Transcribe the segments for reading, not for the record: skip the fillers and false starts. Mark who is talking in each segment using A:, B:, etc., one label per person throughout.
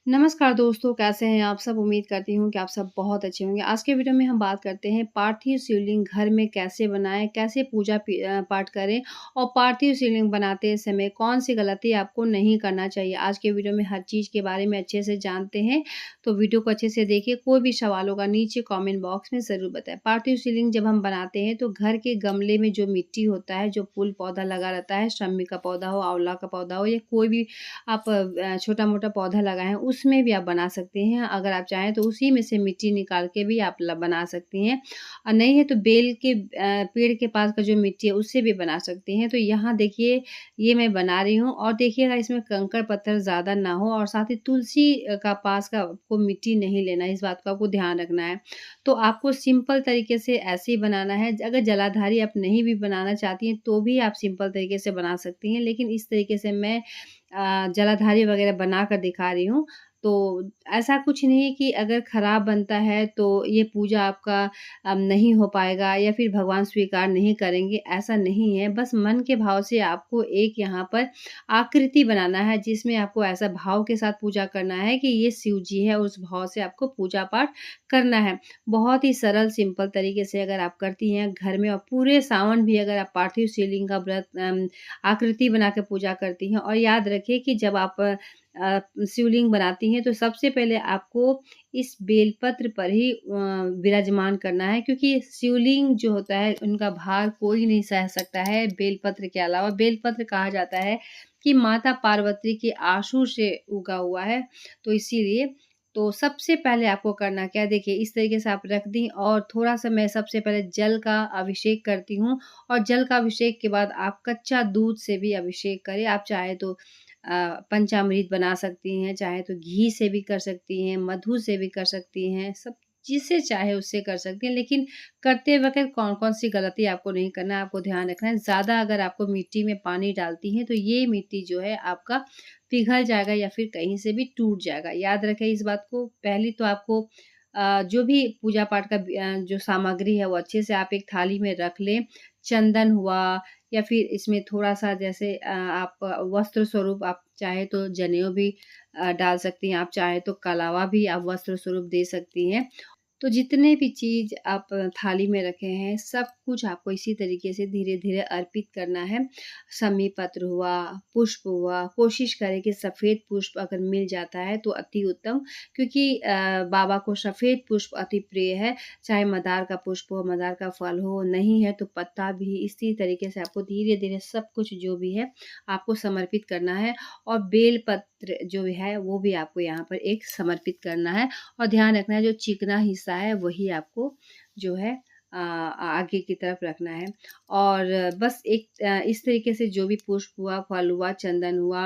A: नमस्कार दोस्तों, कैसे हैं आप सब? उम्मीद करती हूँ कि आप सब बहुत अच्छे होंगे। आज के वीडियो में हम बात करते हैं पार्थिव शिवलिंग घर में कैसे बनाएँ, कैसे पाठ करें और पार्थिव शिवलिंग बनाते समय कौन-सी गलती आपको नहीं करना चाहिए। आज के वीडियो में हर चीज़ के बारे में अच्छे से जानते हैं, तो वीडियो को अच्छे से देखिए। कोई भी सवाल होगा नीचे कमेंट बॉक्स में ज़रूर बताएँ। पार्थिव शिवलिंग जब हम बनाते हैं तो घर के गमले में जो मिट्टी होता है, जो फूल-पौधा लगा रहता है, शमी का पौधा हो, आँवला का पौधा हो या कोई भी आप छोटा-मोटा पौधा लगाए हैं, उसमें भी आप बना सकती हैं। अगर आप चाहें तो उसी में से मिट्टी निकाल के भी आप बना सकती हैं और नहीं है तो बेल के पेड़ के पास का जो मिट्टी है उससे भी बना सकती हैं। तो यहाँ देखिए ये मैं बना रही हूँ और देखिएगा इसमें कंकड़-पत्थर ज़्यादा ना हो और साथ ही तुलसी का पास का आपको मिट्टी नहीं लेना है, इस बात का आपको ध्यान रखना है। तो आपको सिंपल तरीके से ऐसे ही बनाना है। अगर जलाधारी आप नहीं भी बनाना चाहती हैं तो भी आप सिंपल तरीके से बना सकती हैं। लेकिन इस तरीके से मैं जलाधारी वगैरह बनाकर दिखा रही हूँ। तो ऐसा कुछ नहीं है कि अगर खराब बनता है तो ये पूजा आपका नहीं हो पाएगा या फिर भगवान स्वीकार नहीं करेंगे, ऐसा नहीं है। बस मन के भाव से आपको एक यहाँ पर आकृति बनाना है जिसमें आपको ऐसा भाव के साथ पूजा करना है कि ये शिव जी है, उस भाव से आपको पूजा-पाठ करना है। बहुत ही सरल सिंपल तरीके से अगर आप करती हैं घर में और पूरे सावन भी अगर आप पार्थिव शिवलिंग का व्रत आकृति बना के पूजा करती हैं और याद रखिए कि जब आप शिवलिंग बनाती हैं तो सबसे पहले आपको इस बेलपत्र पर ही विराजमान करना है क्योंकि शिवलिंग जो होता है उनका भार कोई नहीं सह सकता है बेलपत्र के अलावा। बेलपत्र कहा जाता है कि माता पार्वती के आंसू से उगा हुआ है, तो इसीलिए तो सबसे पहले आपको करना क्या है देखिए इस तरीके से आप रख दी और थोड़ा-सा मैं सबसे पहले जल का अभिषेक करती हूँ और जल का अभिषेक के बाद आप कच्चा दूध से भी अभिषेक करें। आप चाहे तो पंचामृत बना सकती हैं, चाहे तो घी से भी कर सकती हैं, मधु से भी कर सकती हैं, सब जिससे चाहे उससे कर सकती हैं। लेकिन करते वक़्त कौन-कौन सी गलती आपको नहीं करना है, आपको ध्यान रखना है। ज़्यादा अगर आपको मिट्टी में पानी डालती हैं, तो ये मिट्टी जो है आपका पिघल जाएगा या फिर कहीं से भी टूट जाएगा। याद रखें इस बात को। पहले तो आपको जो भी पूजा पाठ का जो सामग्री है वो अच्छे से आप एक थाली में रख लें। चंदन हुआ या फिर इसमें थोड़ा-सा जैसे आप वस्त्र स्वरूप आप चाहे तो जनेऊ भी डाल सकती हैं, आप चाहे तो कलावा भी आप वस्त्र स्वरूप दे सकती हैं। तो जितने भी चीज़ आप थाली में रखे हैं, सब कुछ आपको इसी तरीके से धीरे-धीरे अर्पित करना है। शमी पत्र हुआ, पुष्प हुआ, कोशिश करें कि सफ़ेद पुष्प अगर मिल जाता है तो अति उत्तम क्योंकि बाबा को सफ़ेद पुष्प अति प्रिय है। चाहे मंदार का पुष्प हो, मंदार का फल हो, नहीं है तो पत्ता भी इसी तरीके से आपको धीरे-धीरे सब कुछ जो भी है, आपको समर्पित करना है और बेल पत्र जो है, वो भी आपको यहाँ पर एक समर्पित करना है। और ध्यान रखना है जो चिकना हिस्सा है वही आपको जो है आगे की तरफ रखना है और बस एक इस तरीके से जो भी पुष्प हुआ, फल हुआ, चंदन हुआ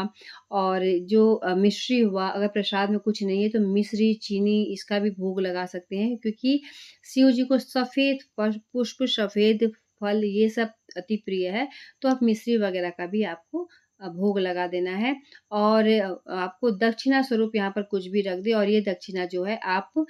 A: और जो मिश्री हुआ, अगर प्रसाद में कुछ नहीं है तो मिश्री, चीनी इसका भी भोग लगा सकते हैं क्योंकि शिव जी को सफ़ेद पुष्प, सफ़ेद फल ये सब अति प्रिय है, तो आप मिश्री वगैरह का भी आपको भोग लगा देना है और आपको दक्षिणा स्वरूप यहाँ पर कुछ भी रख दें और ये दक्षिणा जो है आप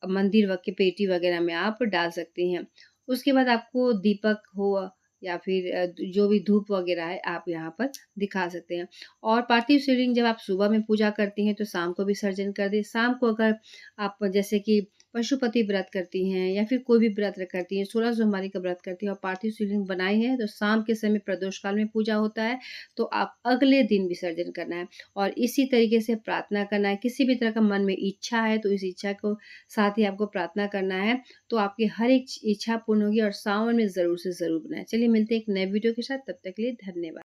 A: मंदिर की पेटी वगैरह में आप डाल सकती हैं। उसके बाद आपको दीपक हो या फिर जो भी धूप वगैरह है आप यहाँ पर दिखा सकते हैं। और पार्थिव शिवलिंग जब आप सुबह में पूजा करती हैं तो शाम को विसर्जन कर दें। शाम को अगर आप जैसे कि पशुपति व्रत करती हैं या फिर कोई भी व्रत करती हैं, 16 सोमवारी का व्रत करती हैं और पार्थिव शिवलिंग बनाई है तो शाम के समय प्रदोष काल में पूजा होता है, तो आप अगले दिन विसर्जन करना है और इसी तरीके से प्रार्थना करना है। किसी भी तरह का मन में इच्छा है तो इस इच्छा को साथ ही आपको प्रार्थना करना है, तो आपकी हर एक इच्छा पूर्ण होगी और सावन में ज़रूर से ज़रूर बनाएँ। चलिए मिलते हैं एक नए वीडियो के साथ, तब तक के लिए धन्यवाद।